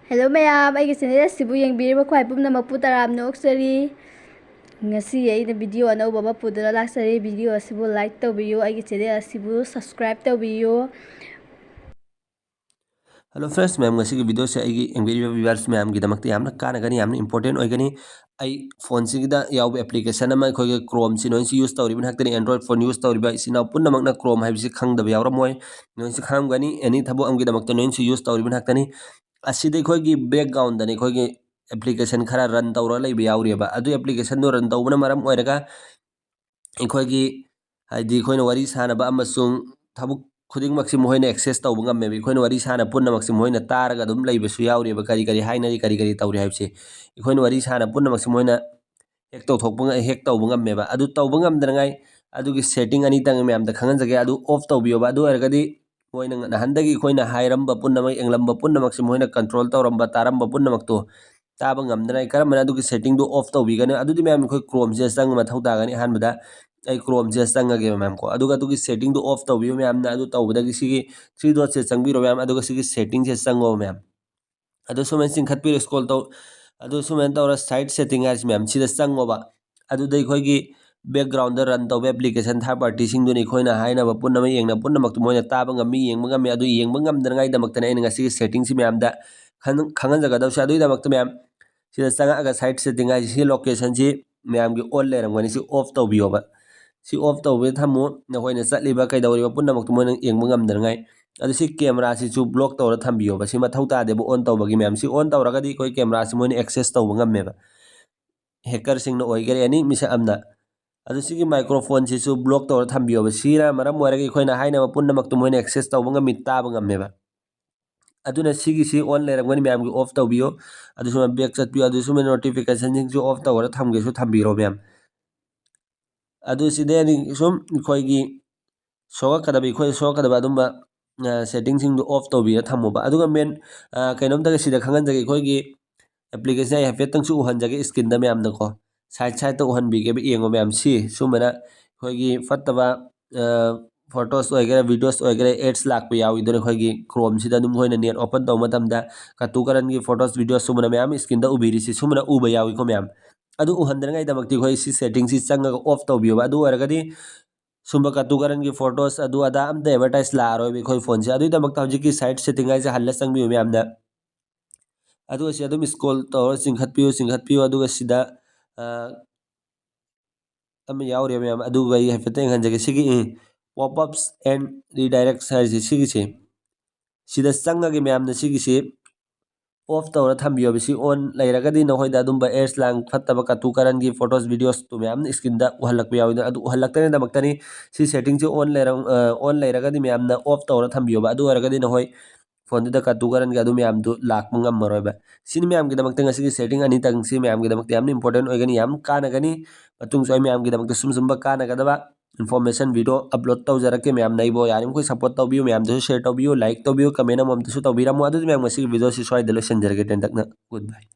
Hello mayam, ꯑꯩꯒꯤ channel ꯑꯁꯤꯕꯨ ꯌꯦꯡꯕꯤꯔꯤꯕ ꯈ꯭ꯋꯥꯏ ꯄꯨꯝꯅꯃꯛꯄꯨ ꯇꯔꯥꯝꯅ ꯑꯣꯛꯆꯔꯤ꯫ ꯉꯁꯤ ꯑꯩꯅ ꯚꯤꯗꯤꯑꯣ ꯑꯅꯧꯕ ꯑꯃ ꯄꯨꯗꯨꯅ ꯂꯥꯛꯆꯔꯤ꯫ ꯚꯤꯗꯤꯑꯣ ꯑꯁꯤꯕꯨ ꯂꯥꯏꯛ ꯇꯧꯕꯤꯌꯨ, ꯑꯩꯒꯤ ꯆꯦꯅꯦꯜ ꯑꯁꯤꯕꯨ ꯁꯕꯁꯀ꯭ꯔꯥꯏꯕ ꯇꯧꯕꯤꯌꯨ꯫ Hello friends ma'am ngasi video se aigi engiriba viewers ma'am gi damakte yamna kana gani yamna important oigani ai phone sigida yaw application ama khoi chrome si noin si use tawri bin haktani android phone use tawri ba isina punna makna chrome haibisi khangda yawra moy noin si kham gani any thabo am gi damakte noin si use tawri bin haktani aside khoi gi background dani khoi gi application khara run tawra lei ba yawri ba adu application do run tawbana maram oiraga khoi gi haidi khoi na wari sana ba amasung thabo खुदिंग मक्सी मोहने access तौब ngam me khoin wari sana punna maksi moina taraga dum leibe su yawri ba kari kari haina kari kari tawri haibse khoin wari sana punna maksi moina hek taw thokbanga hek taw ngam me ba adu taw ngam drangai adu gi setting ani tang me am da khangan jage adu off taw biyo ba adu ergadi moina na handagi khoina hairam ba punna mak englam ba punna maksi moina control tawram ba taram ba punna mak to taba ngam dranai karam na adu gi setting do off taw bi gani adu di me am khoi chrome je sang ma thau da gani han bada ai chrome je sangage ma'am को अदुगा तुगी setting दो of तौबियो ma'am ना अदु तौबदगी सिगी three dot से संगबिरो ma'am अदुगा सिगी setting से संगो ma'am अदु सुमेन सिंखत पिर scroll तौ अदु सुमेन तौरा साइड सेटिंग आइस मैम सिदा संगोबा अदु दei खोगी बैकग्राउंड रन तौबे एप्लीकेशन थर्ड पार्टी सिंग दुनि खोइना हाइना बा पुन्ना मै येंगना पुन्ना मक्तु मोइना ताबा ngami yengba ngami adu yengba ngam drangai damakta nei ngasi setting सि मैम दा खंगन जगा दौ सा अदु damakta मैम सिदा संगा aga साइड सेटिंग आइस हि लोकेशन सि मैम gi ऑन लेरंगनि सि of तौबियोबा si off tawbe thamu na hoina chatliba kaidawriba punnamak tumoina yengba ngamdrangai adu si camera si chu block tawra thambiyo ba si mathau ta debo on tawbagi ma'am si on tawragadi koi camera si moina access tawba ngamme ba hacker sing na oigere ani misa amna adu sigi microphone si chu block tawra thambiyo ba sira maram waragi khoina haina ba punnamak tumoina access tawba ngami taba ngamme ba aduna sigi si on lerangani ma'am gi off tawbiyo adu suma back chatbiyo adu suma notification sing chu off tawra thamge su thambiro ma'am adu sideni sum khoigi soga kadabi khoi soga kadaba dumba setting sing off to bi thamoba aduga men kainom daga sida khangan jage khoigi application ai hafet tang su uhan jage skin da myam da ko side side to uhan bi ge yengo myam si sumana khoigi fattaba photos oigera videos oigera ads lak pe yawi done khoigi chrome sida dum hoina net open taw matam da katu karan gi photos videos sumana myam skin da ubiri si sumana uba yawi ko myam adu uhandrangai damakti khoi si setting si changa off tawbiyo adu aragadi sumba katugaran gi photos adu ada amda advertise la aro bi khoi phone se adu damakta hoji ki site setting ai se halla changbiyo me amna adu si adu scroll tawra singkhat piyo adu ga sida am yawre me am adu ga yi hafeteng hanjage sigi pop ups and redirect sai sigi se sida changa ge me amna sigi se off tawra thambiyo bisi on lairagadi na hoida dumba ads lang fattaba katu karan gi photos videos tu me amna screen da uhalak pe yawi adu uhalak tane da maktani si setting si on lairagadi me amna off tawra thambiyo ba adu aragadi na hoi phone da katu karan gi adu me am du lak mangam maroi ba sin me am gi da makta ngasi setting ani tang si me am gi da makta yamni important oigani yam kana gani patung so me am gi da makta sum ba kana ga da ba information video upload taw jarake me am naibo yarim koi support taw biyo me am du share taw biyo like taw biyo comment am tu taw biramu adu me am ngasi video si swai delo sen jarake ten takna goodbye.